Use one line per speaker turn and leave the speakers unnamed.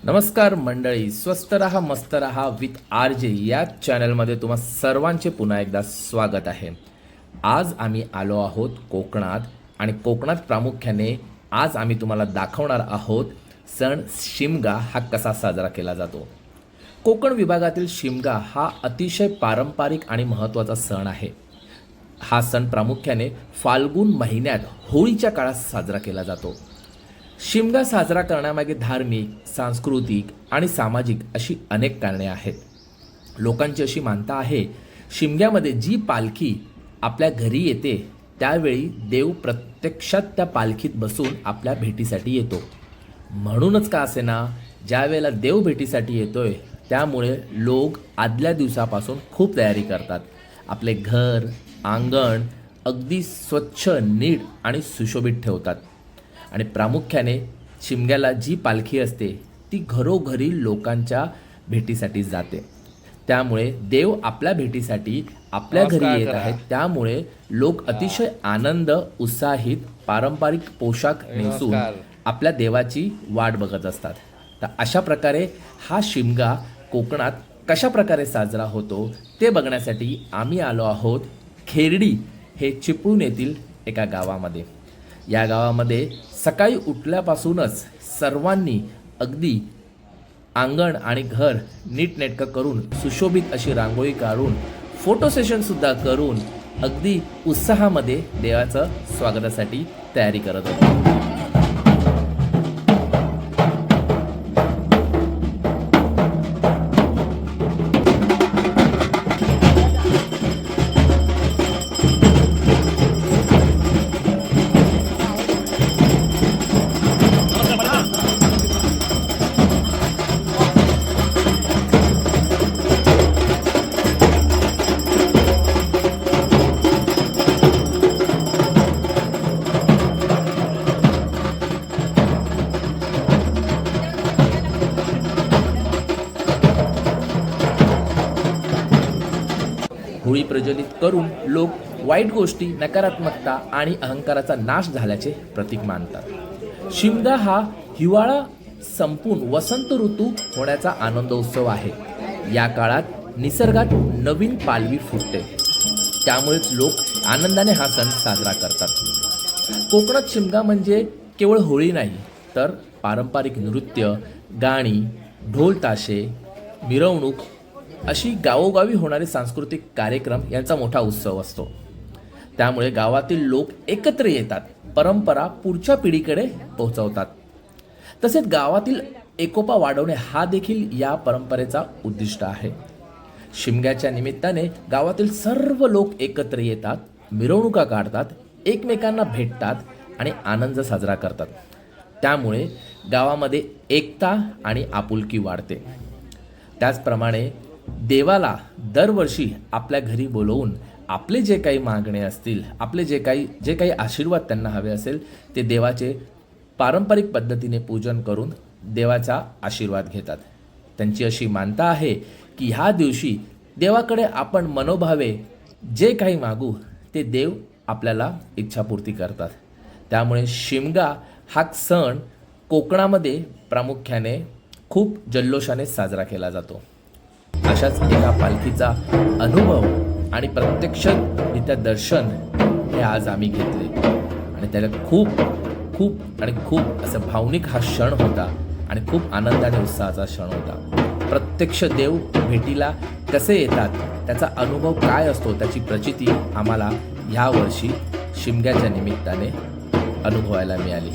नमस्कार मंडळी, स्वस्त रहा मस्त रहा विथ आर जे या चॅनलमध्ये तुम्हा सर्वांचे पुन्हा एकदा स्वागत आहे. आज आम्ही आलो आहोत कोकणात आणि कोकणात प्रामुख्याने आज आम्ही तुम्हाला दाखवणार आहोत सण शिमगा हा कसा साजरा केला जातो. कोकण विभागातील शिमगा हा अतिशय पारंपरिक आणि महत्त्वाचा सण आहे. हा सण प्रामुख्याने फाल्गुन महिन्यात होळीच्या काळात साजरा केला जातो. शिमगा साजरा करण्यामागे धार्मिक, सांस्कृतिक आणि सामाजिक अशी अनेक कारणे आहेत. लोकांची अशी मानता आहे, शिमग्यामध्ये जी पालखी आपल्या घरी येते त्यावेळी देव प्रत्यक्षात त्या पालखीत बसून आपल्या भेटीसाठी येतो. म्हणूनच का असेना, ज्या वेळेला देव भेटीसाठी येतोय त्यामुळे लोक आदल्या दिवसापासून खूप तयारी करतात. आपले घर, अंगण अगदी स्वच्छ, नीट आणि सुशोभित ठेवतात. आणि प्रामुख्याने शिमग्याला जी पालखी असते ती घरोघरी लोकांच्या भेटीसाठी जाते. त्यामुळे देव आपल्या भेटीसाठी आपल्या घरी येत आहेत. त्यामुळे लोक अतिशय आनंद, उत्साहित पारंपरिक पोशाख नेसून आपल्या देवाची वाट बघत असतात. तर अशा प्रकारे हा शिमगा कोकणात कशा प्रकारे साजरा होतो ते बघण्यासाठी आम्ही आलो आहोत खेरडी हे चिपळूण येथील एका गावामध्ये. या गावामध्ये सकाळी उठल्यापासूनच सर्वांनी अगदी अंगण आणि घर नीटनेटकं करून सुशोभित अशी रांगोळी काढून फोटो सेशनसुद्धा करून अगदी उत्साहामध्ये देवाचं स्वागतासाठी तयारी करत होते. होळी प्रज्वलित करून लोक वाईट गोष्टी, नकारात्मकता आणि अहंकाराचा नाश झाल्याचे प्रतीक मानतात. शिमगा हा हिवाळा संपून वसंत ऋतू होण्याचा आनंदोत्सव आहे. या काळात निसर्गात नवीन पालवी फुटते, त्यामुळेच लोक आनंदाने हा सण साजरा करतात. कोकणात शिमगा म्हणजे केवळ होळी नाही, तर पारंपरिक नृत्य, गाणी, ढोल ताशे, मिरवणूक अशी गावोगावी होणारे सांस्कृतिक कार्यक्रम यांचा मोठा उत्सव असतो. त्यामुळे गावातील लोक एकत्र येतात, परंपरा पुढच्या पिढीकडे पोहोचवतात. तसेच गावातील एकोपा वाढवणे हा देखील या परंपरेचा उद्दिष्ट आहे. शिमग्याच्या निमित्ताने गावातील सर्व लोक एकत्र येतात, मिरवणुका काढतात, एकमेकांना भेटतात आणि आनंद साजरा करतात. त्यामुळे गावामध्ये एकता आणि आपुलकी वाढते. त्याचप्रमाणे देवाला दरवर्षी आपल्या घरी बोलवून आपले जे काही मागणे असतील, आपले जे काही आशीर्वाद त्यांना हवे असेल ते देवाचे पारंपरिक पद्धतीने पूजन करून देवाचा आशीर्वाद घेतात. त्यांची अशी मानता आहे की ह्या दिवशी देवाकडे आपण मनोभावे जे काही मागू ते देव आपल्याला इच्छापूर्ती करतात. त्यामुळे शिमगा हा सण कोकणामध्ये प्रामुख्याने खूप जल्लोषाने साजरा केला जातो. अशाच एका पालखीचा अनुभव आणि प्रत्यक्षरित्या दर्शन हे आज आम्ही घेतले आणि त्याला खूप खूप आणि खूप असं भावनिक हा क्षण होता आणि खूप आनंद आणि उत्साहाचा क्षण होता. प्रत्यक्ष देव भेटीला कसे येतात, त्याचा अनुभव काय असतो, त्याची प्रचिती आम्हाला ह्या वर्षी शिमग्याच्या निमित्ताने अनुभवायला मिळाली.